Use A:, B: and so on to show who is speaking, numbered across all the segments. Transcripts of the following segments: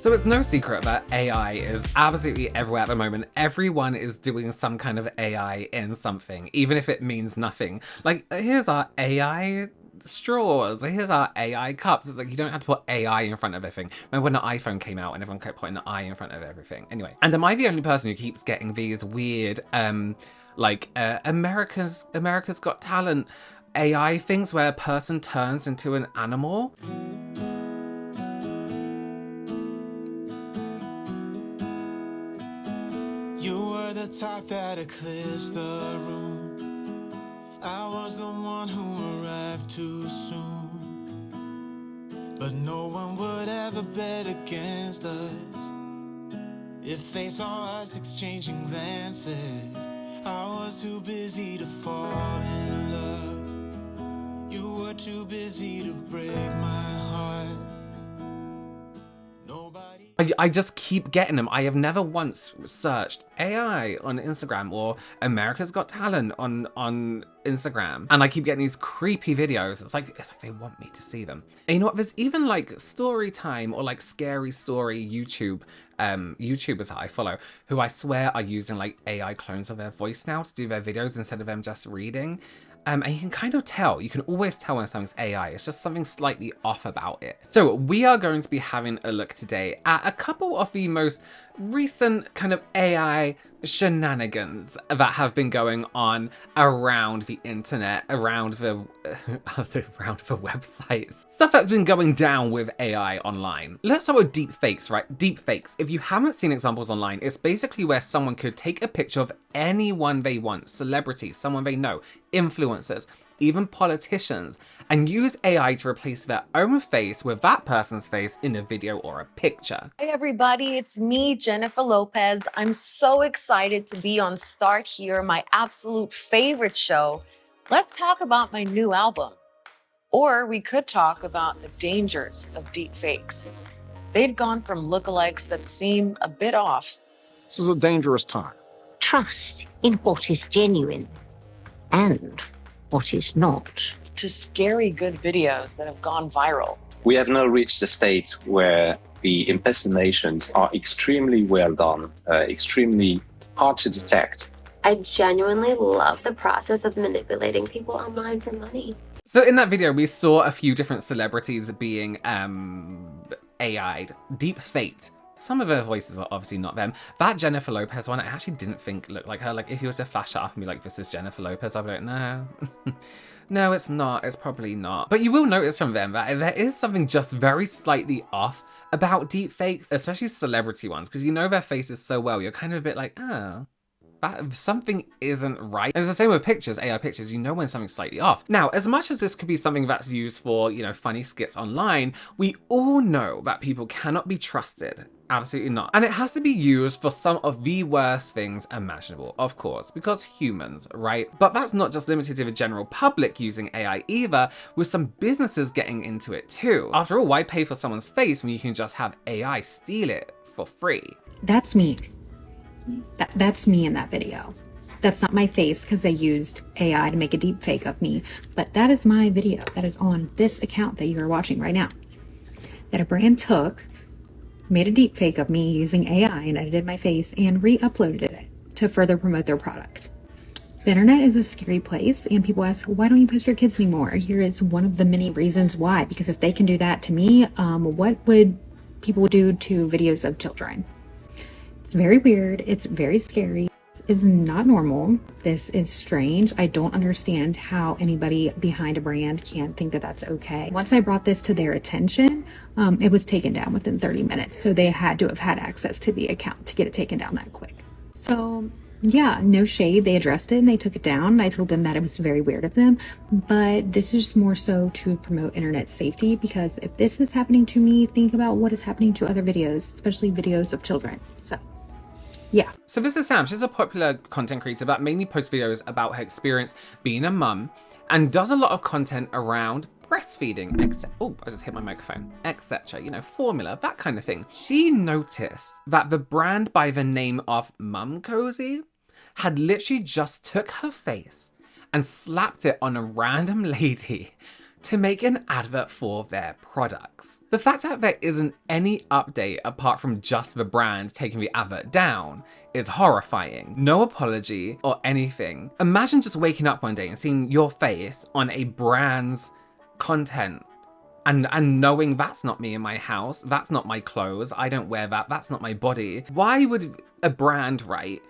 A: So it's no secret that AI is absolutely everywhere at the moment. Everyone is doing some kind of AI in something, even if it means nothing. Like, here's our AI straws, here's our AI cups. It's like, you don't have to put AI in front of everything. Remember when the iPhone came out and everyone kept putting the I in front of everything? Anyway, and am I the only person who keeps getting these weird, America's Got Talent AI things where a person turns into an animal?
B: You were the type that eclipsed the room. I was the one who arrived too soon. But no one would ever bet against us. If they saw us exchanging glances, I was too busy to fall in love. You were too busy to break my heart.
A: I just keep getting them. I have never once searched AI on Instagram or America's Got Talent on Instagram, and I keep getting these creepy videos. It's like they want me to see them. And you know what? There's even like story time or like scary story YouTubers that I follow who I swear are using like AI clones of their voice now to do their videos instead of them just reading. And you can kind of tell, you can always tell when something's AI, it's just something slightly off about it. So we are going to be having a look today at a couple of the most recent kind of AI shenanigans that have been going on around the internet, around the, around the websites. Stuff that's been going down with AI online. Let's start with deep fakes, right? Deep fakes. If you haven't seen examples online, it's basically where someone could take a picture of anyone they want, celebrity, someone they know, influencers, even politicians, and use AI to replace their own face with that person's face in a video or a picture.
C: Hey everybody, it's me, Jennifer Lopez. I'm so excited to be on Start Here, my absolute favorite show. Let's talk about my new album. Or we could talk about the dangers of deep fakes. They've gone from lookalikes that seem a bit off.
D: This is a dangerous time.
E: Trust in what is genuine and what is not.
C: To scary good videos that have gone viral.
F: We have now reached a state where the impersonations are extremely well done, extremely hard to detect.
G: I genuinely love the process of manipulating people online for money.
A: So in that video, we saw a few different celebrities being AI'd, deep faked. Some of their voices were obviously not them. That Jennifer Lopez one, I actually didn't think looked like her. Like, if you were to flash it up and be like, this is Jennifer Lopez, I'd be like, no. No, it's not. It's probably not. But you will notice from them that there is something just very slightly off about deep fakes, especially celebrity ones, because you know their faces so well. You're kind of a bit like, oh, that something isn't right. And it's the same with pictures, AI pictures. You know when something's slightly off. Now, as much as this could be something that's used for, you know, funny skits online, we all know that people cannot be trusted. Absolutely not. And it has to be used for some of the worst things imaginable, of course, because humans, right? But that's not just limited to the general public using AI either, with some businesses getting into it too. After all, why pay for someone's face when you can just have AI steal it for free?
H: That's me. That's me in that video. That's not my face because they used AI to make a deep fake of me, but that is my video that is on this account that you are watching right now. That a brand took, made a deep fake of me using AI and edited my face and re-uploaded it to further promote their product. The internet is a scary place and people ask, why don't you post your kids anymore? Here is one of the many reasons why, because if they can do that to me, what would people do to videos of children? It's very weird. It's very scary. This is not normal. This is strange. I don't understand how anybody behind a brand can think that that's okay. Once I brought this to their attention, it was taken down within 30 minutes. So they had to have had access to the account to get it taken down that quick. So yeah, no shade. They addressed it and they took it down. I told them that it was very weird of them, but this is more so to promote internet safety, because if this is happening to me, think about what is happening to other videos, especially videos of children. So yeah.
A: So this is Sam. She's a popular content creator that mainly posts videos about her experience being a mum and does a lot of content around breastfeeding, oh, I just hit my microphone, etc. You know, formula, that kind of thing. She noticed that the brand by the name of Mum Cozy had literally just took her face and slapped it on a random lady to make an advert for their products. The fact that there isn't any update apart from just the brand taking the advert down is horrifying. No apology or anything. Imagine just waking up one day and seeing your face on a brand's content and knowing that's not me in my house, that's not my clothes, I don't wear that, that's not my body. Why would a brand, right,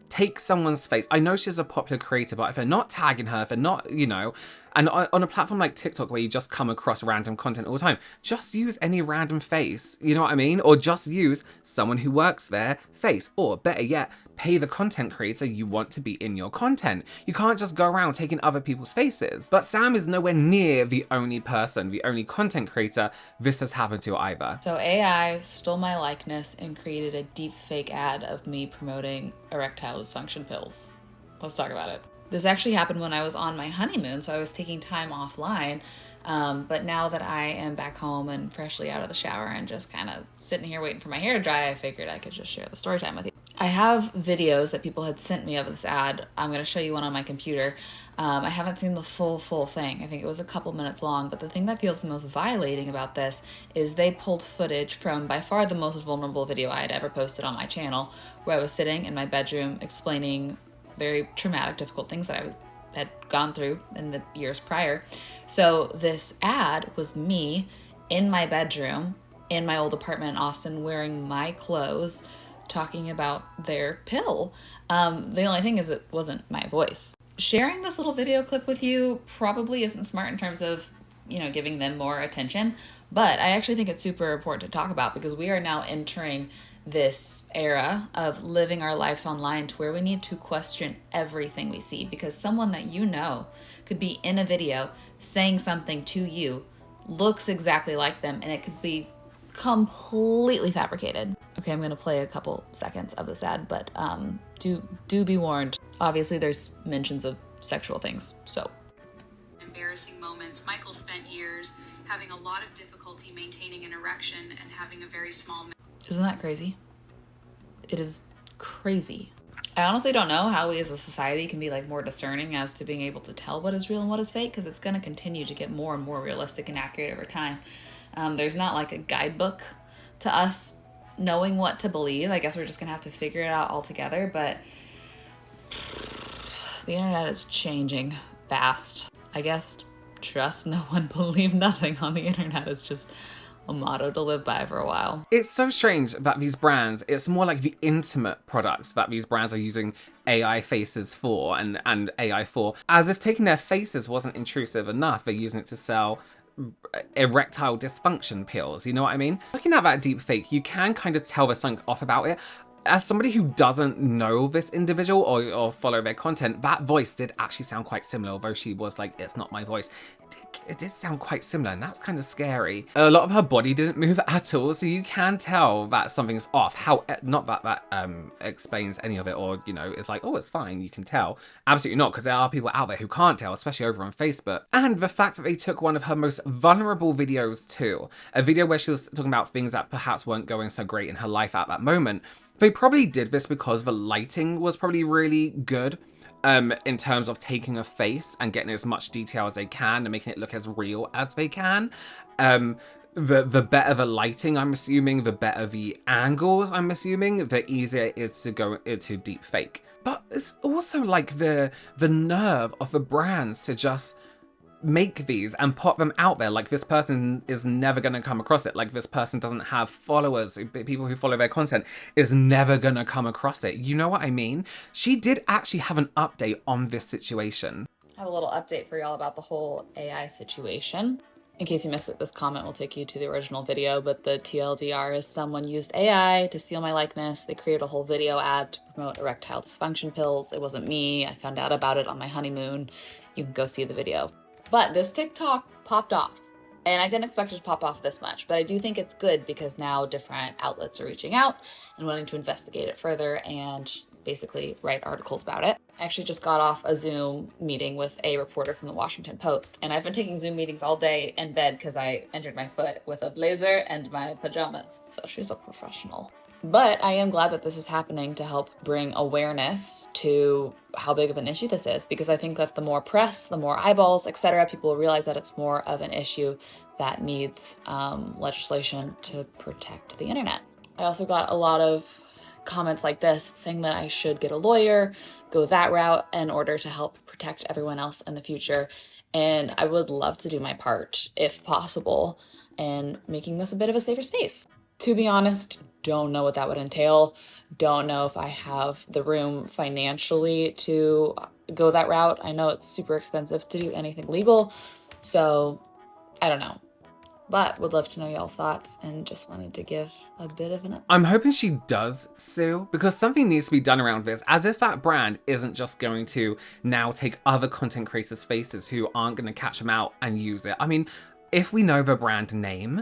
A: take someone's face? I know she's a popular creator, but if they're not tagging her, if they're not, you know, and on a platform like TikTok where you just come across random content all the time, just use any random face, you know what I mean? Or just use someone who works there face, or better yet, pay the content creator you want to be in your content. You can't just go around taking other people's faces. But Sam is nowhere near the only person, the only content creator this has happened to either.
I: So AI stole my likeness and created a deep fake ad of me promoting erectile dysfunction pills. Let's talk about it. This actually happened when I was on my honeymoon, so I was taking time offline. But now that I am back home and freshly out of the shower and just kind of sitting here waiting for my hair to dry, I figured I could just share the story time with you. I have videos that people had sent me of this ad. I'm going to show you one on my computer. I haven't seen the full thing. I think it was a couple minutes long, but the thing that feels the most violating about this is they pulled footage from by far the most vulnerable video I had ever posted on my channel, where I was sitting in my bedroom explaining very traumatic, difficult things that I had gone through in the years prior. So this ad was me in my bedroom in my old apartment in Austin wearing my clothes, talking about their pill. The only thing is it wasn't my voice. Sharing this little video clip with you probably isn't smart in terms of, you know, giving them more attention, but I actually think it's super important to talk about because we are now entering this era of living our lives online to where we need to question everything we see, because someone that you know could be in a video saying something to you, looks exactly like them, and it could be completely fabricated. Okay, I'm gonna play a couple seconds of this ad, but do be warned. Obviously there's mentions of sexual things, so.
J: Embarrassing moments. Michael spent years having a lot of difficulty maintaining an erection and having a very small.
I: Isn't that crazy? It is crazy. I honestly don't know how we as a society can be like more discerning as to being able to tell what is real and what is fake, because it's going to continue to get more and more realistic and accurate over time. There's not like a guidebook to us knowing what to believe. I guess we're just going to have to figure it out all together, but the internet is changing fast. I guess trust no one, believe nothing on the internet is just a motto to live by for a while.
A: It's so strange that these brands, it's more like the intimate products that these brands are using AI faces for and AI for, as if taking their faces wasn't intrusive enough. They're using it to sell erectile dysfunction pills, you know what I mean? Looking at that deep fake, you can kind of tell there's something off about it. As somebody who doesn't know this individual or follow their content, that voice did actually sound quite similar, although she was like, it's not my voice. It did sound quite similar, and that's kind of scary. A lot of her body didn't move at all, so you can tell that something's off. How, not that that explains any of it, or, you know, it's like, oh, it's fine, you can tell. Absolutely not, because there are people out there who can't tell, especially over on Facebook. And the fact that they took one of her most vulnerable videos too, a video where she was talking about things that perhaps weren't going so great in her life at that moment. They probably did this because the lighting was probably really good in terms of taking a face and getting as much detail as they can and making it look as real as they can. The better the lighting, I'm assuming, the better the angles, I'm assuming, the easier it is to go into deep fake. But it's also like the nerve of the brands to just make these and put them out there. Like, this person is never going to come across it. Like, this person doesn't have followers, people who follow their content is never going to come across it. You know what I mean? She did actually have an update on this situation.
I: I have a little update for y'all about the whole AI situation. In case you missed it, this comment will take you to the original video, but the TLDR is someone used AI to steal my likeness. They created a whole video ad to promote erectile dysfunction pills. It wasn't me. I found out about it on my honeymoon. You can go see the video. But this TikTok popped off, and I didn't expect it to pop off this much, but I do think it's good because now different outlets are reaching out and wanting to investigate it further and basically write articles about it. I actually just got off a Zoom meeting with a reporter from the Washington Post, and I've been taking Zoom meetings all day in bed because I injured my foot with a blazer and my pajamas, so she's a professional. But I am glad that this is happening to help bring awareness to how big of an issue this is, because I think that the more press, the more eyeballs, etc., people realize that it's more of an issue that needs legislation to protect the internet. I also got a lot of comments like this saying that I should get a lawyer, go that route in order to help protect everyone else in the future. And I would love to do my part, if possible, in making this a bit of a safer space. To be honest, don't know what that would entail. Don't know if I have the room financially to go that route. I know it's super expensive to do anything legal, so I don't know. But would love to know y'all's thoughts and just wanted to give a bit of an update.
A: I'm hoping she does sue, because something needs to be done around this, as if that brand isn't just going to now take other content creators' faces who aren't going to catch them out and use it. I mean, if we know the brand name,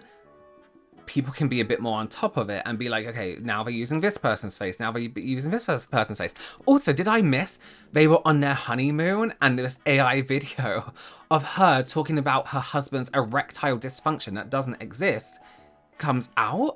A: people can be a bit more on top of it and be like, okay, now they're using this person's face, now they're using this person's face. Also, did I miss they were on their honeymoon and this AI video of her talking about her husband's erectile dysfunction that doesn't exist comes out?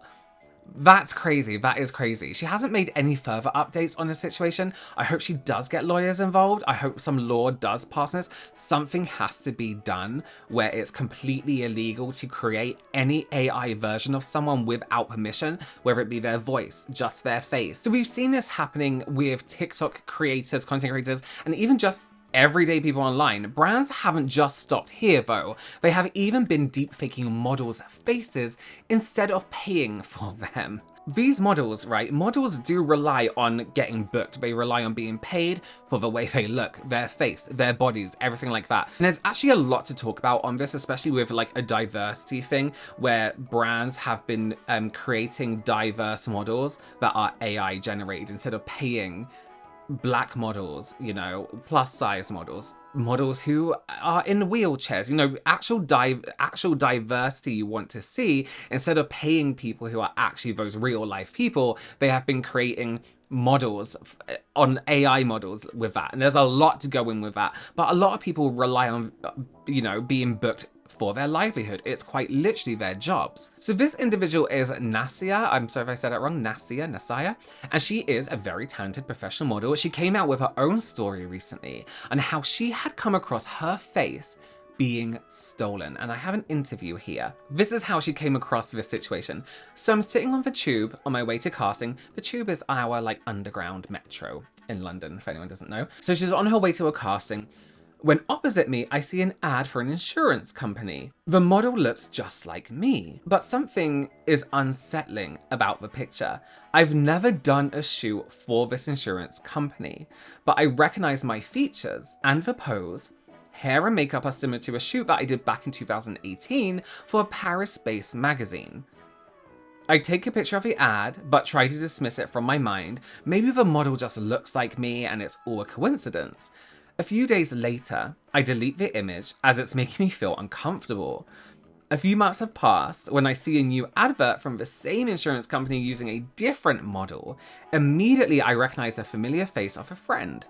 A: That's crazy. That is crazy. She hasn't made any further updates on the situation. I hope she does get lawyers involved. I hope some law does pass on this. Something has to be done where it's completely illegal to create any AI version of someone without permission, whether it be their voice, just their face. So we've seen this happening with TikTok creators, content creators, and even just everyday people online. Brands haven't just stopped here though. They have even been deepfaking models' faces instead of paying for them. These models, right, models do rely on getting booked. They rely on being paid for the way they look, their face, their bodies, everything like that. And there's actually a lot to talk about on this, especially with like a diversity thing where brands have been creating diverse models that are AI generated instead of paying Black models, you know, plus size models, models who are in wheelchairs, you know, actual diversity you want to see. Instead of paying people who are actually those real life people, they have been creating models on AI models with that. And there's a lot to go in with that. But a lot of people rely on, you know, being booked for their livelihood. It's quite literally their jobs. So this individual is Nasia. I'm sorry if I said that wrong. Nasia. And she is a very talented professional model. She came out with her own story recently on how she had come across her face being stolen. And I have an interview here. This is how she came across this situation. So I'm sitting on the tube on my way to casting. The tube is our like underground metro in London, if anyone doesn't know. So she's on her way to a casting when opposite me, I see an ad for an insurance company. The model looks just like me, but something is unsettling about the picture. I've never done a shoot for this insurance company, but I recognize my features and the pose. Hair and makeup are similar to a shoot that I did back in 2018 for a Paris-based magazine. I take a picture of the ad, but try to dismiss it from my mind. Maybe the model just looks like me and it's all a coincidence. A few days later, I delete the image as it's making me feel uncomfortable. A few months have passed when I see a new advert from the same insurance company using a different model. Immediately, I recognize the familiar face of a friend,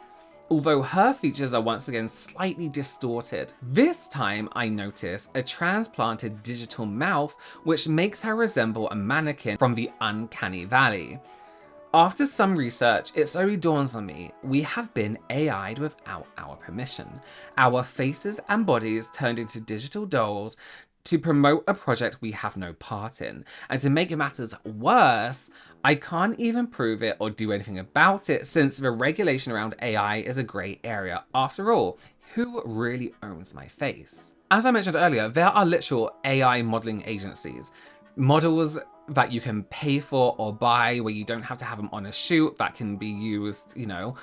A: although her features are once again slightly distorted. This time, I notice a transplanted digital mouth, which makes her resemble a mannequin from the Uncanny Valley. After some research, it slowly dawns on me, we have been AI'd without our permission. Our faces and bodies turned into digital dolls to promote a project we have no part in. And to make matters worse, I can't even prove it or do anything about it since the regulation around AI is a grey area. After all, who really owns my face? As I mentioned earlier, there are literal AI modeling agencies. Models that you can pay for or buy where you don't have to have them on a shoot that can be used, you know,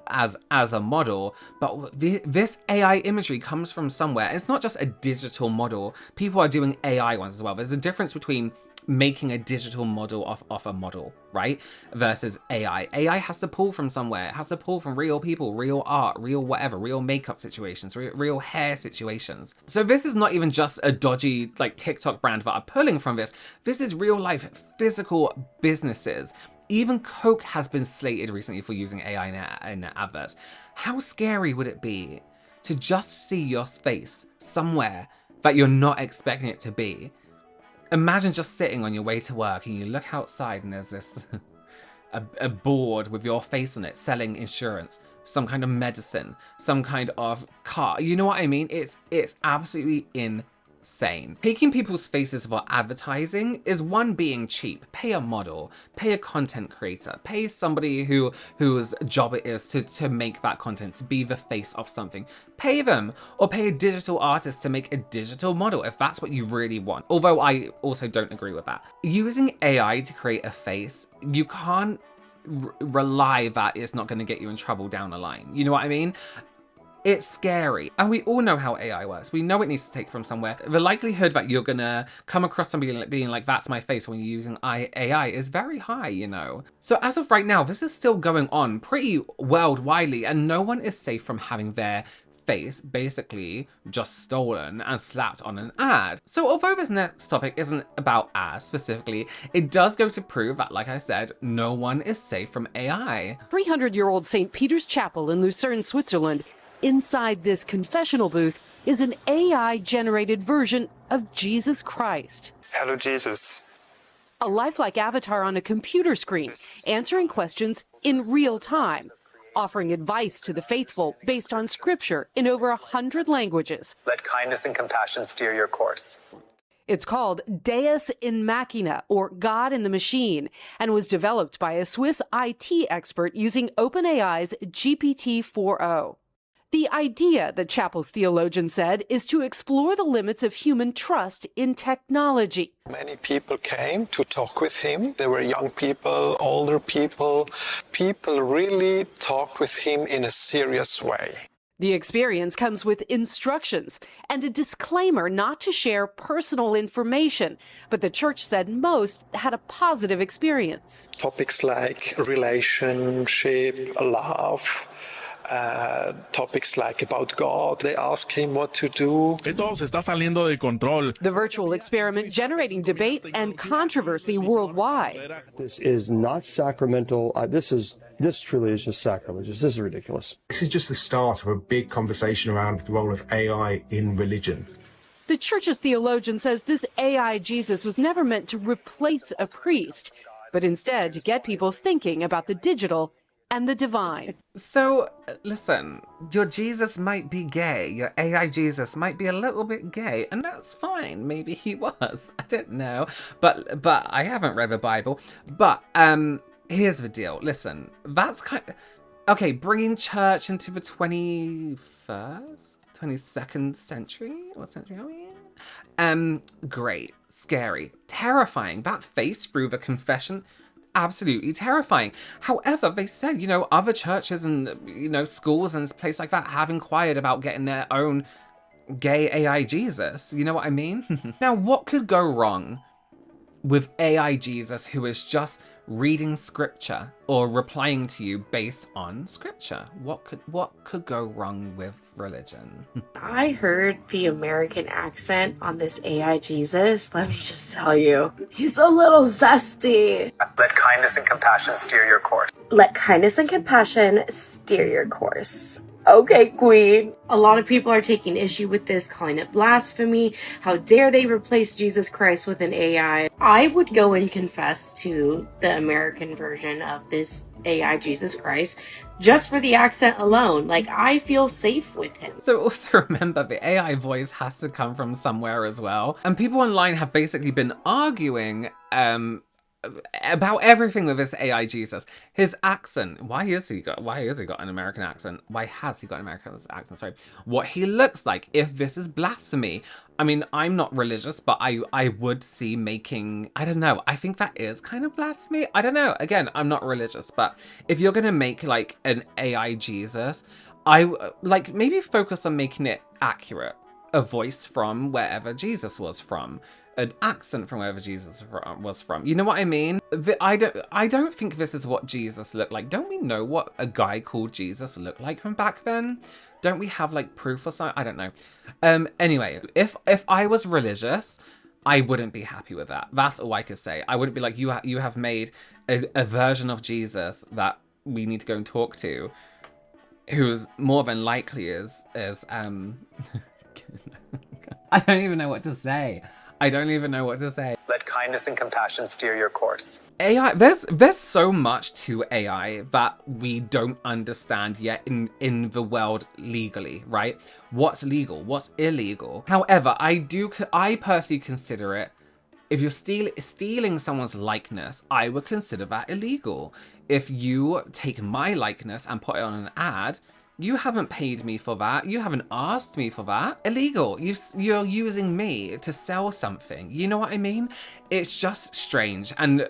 A: as a model. But this AI imagery comes from somewhere. It's not just a digital model. People are doing AI ones as well. There's a difference between making a digital model off a model, right? Versus AI. AI has to pull from somewhere. It has to pull from real people, real art, real whatever, real makeup situations, real hair situations. So this is not even just a dodgy like TikTok brand that are pulling from this. This is real life physical businesses. Even Coke has been slated recently for using AI in their adverts. How scary would it be to just see your face somewhere that you're not expecting it to be? Imagine just sitting on your way to work and you look outside and there's this a board with your face on it selling insurance, some kind of medicine, some kind of car. You know what I mean? It's absolutely insane. Taking people's faces for advertising is one, being cheap. Pay a model, pay a content creator, pay somebody whose job it is to make that content, to be the face of something. Pay them, or pay a digital artist to make a digital model if that's what you really want. Although I also don't agree with that. Using AI to create a face, you can't rely that it's not going to get you in trouble down the line. You know what I mean? It's scary. And we all know how AI works. We know it needs to take from somewhere. The likelihood that you're gonna come across somebody being like, that's my face when you're using AI is very high, you know? So as of right now, this is still going on pretty worldwidely, and no one is safe from having their face basically just stolen and slapped on an ad. So although this next topic isn't about ads specifically, it does go to prove that, like I said, no one is safe from AI.
K: 300-year-old St. Peter's Chapel in Lucerne, Switzerland. Inside this confessional booth is an AI-generated version of Jesus Christ.
L: Hello, Jesus.
K: A lifelike avatar on a computer screen, answering questions in real time, offering advice to the faithful based on scripture in over 100 languages.
L: Let kindness and compassion steer your course.
K: It's called Deus in Machina, or God in the Machine, and was developed by a Swiss IT expert using OpenAI's GPT-4o. The idea, the chapel's theologian said, is to explore the limits of human trust in technology.
M: Many people came to talk with him. There were young people, older people. People really talked with him in a serious way.
K: The experience comes with instructions and a disclaimer not to share personal information, but the church said most had a positive experience.
M: Topics like relationship, love, topics like about God. They ask him what to do.
N: Esto se está saliendo de control.
K: The virtual experiment generating debate and controversy worldwide.
O: This is not sacramental. This truly is just sacrilegious. This is ridiculous.
P: This is just the start of a big conversation around the role of AI in religion.
K: The church's theologian says this AI Jesus was never meant to replace a priest, but instead to get people thinking about the digital and the divine.
A: So, listen, your Jesus might be gay, your AI Jesus might be a little bit gay, and that's fine. Maybe he was, I don't know. But I haven't read the Bible. But here's the deal. Listen, that's kind of... Okay, bringing church into the 21st, 22nd century? What century are we in? Great, scary, terrifying. That face through the confession, absolutely terrifying. However, they said, you know, other churches and, you know, schools and places like that have inquired about getting their own gay AI Jesus. You know what I mean? Now, what could go wrong with AI Jesus who is just reading scripture or replying to you based on scripture? What could go wrong with religion?
Q: I heard the American accent on this AI Jesus. Let me just tell you, he's a little zesty.
L: Let kindness and compassion steer your course.
Q: Let kindness and compassion steer your course. Okay, queen. A lot of people are taking issue with this, calling it blasphemy. How dare they replace Jesus Christ with an AI? I would go and confess to the American version of this AI Jesus Christ just for the accent alone. Like, I feel safe with him.
A: So also remember, the AI voice has to come from somewhere as well. And people online have basically been arguing about everything with this AI Jesus. His accent, why has he got an American accent? Why has he got an American accent? Sorry. What he looks like, if this is blasphemy. I mean, I'm not religious, but I would see making, I don't know, I think that is kind of blasphemy. I don't know. Again, I'm not religious, but if you're gonna make like an AI Jesus, like maybe focus on making it accurate. A voice from wherever Jesus was from. An accent from wherever Jesus was from. You know what I mean? I don't think this is what Jesus looked like. Don't we know what a guy called Jesus looked like from back then? Don't we have like proof or something? I don't know. Anyway, if I was religious, I wouldn't be happy with that. That's all I could say. I wouldn't be like, you have made a version of Jesus that we need to go and talk to, who's more than likely is I don't even know what to say. I don't even know what to say.
L: Let kindness and compassion steer your course.
A: AI, there's so much to AI that we don't understand yet in the world legally, right? What's legal? What's illegal? However, I personally consider it, if you're stealing someone's likeness, I would consider that illegal. If you take my likeness and put it on an ad, you haven't paid me for that. You haven't asked me for that. Illegal. You're using me to sell something. You know what I mean? It's just strange. And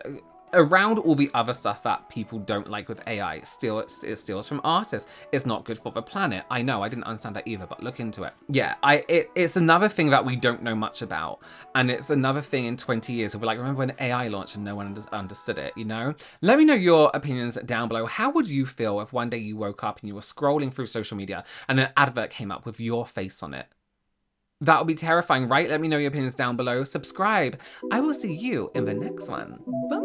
A: around all the other stuff that people don't like with AI, it steals from artists. It's not good for the planet. I know, I didn't understand that either, but look into it. Yeah, it's another thing that we don't know much about. And it's another thing in 20 years. We'll be like, remember when AI launched and no one understood it, you know? Let me know your opinions down below. How would you feel if one day you woke up and you were scrolling through social media and an advert came up with your face on it? That would be terrifying, right? Let me know your opinions down below. Subscribe. I will see you in the next one. Bye.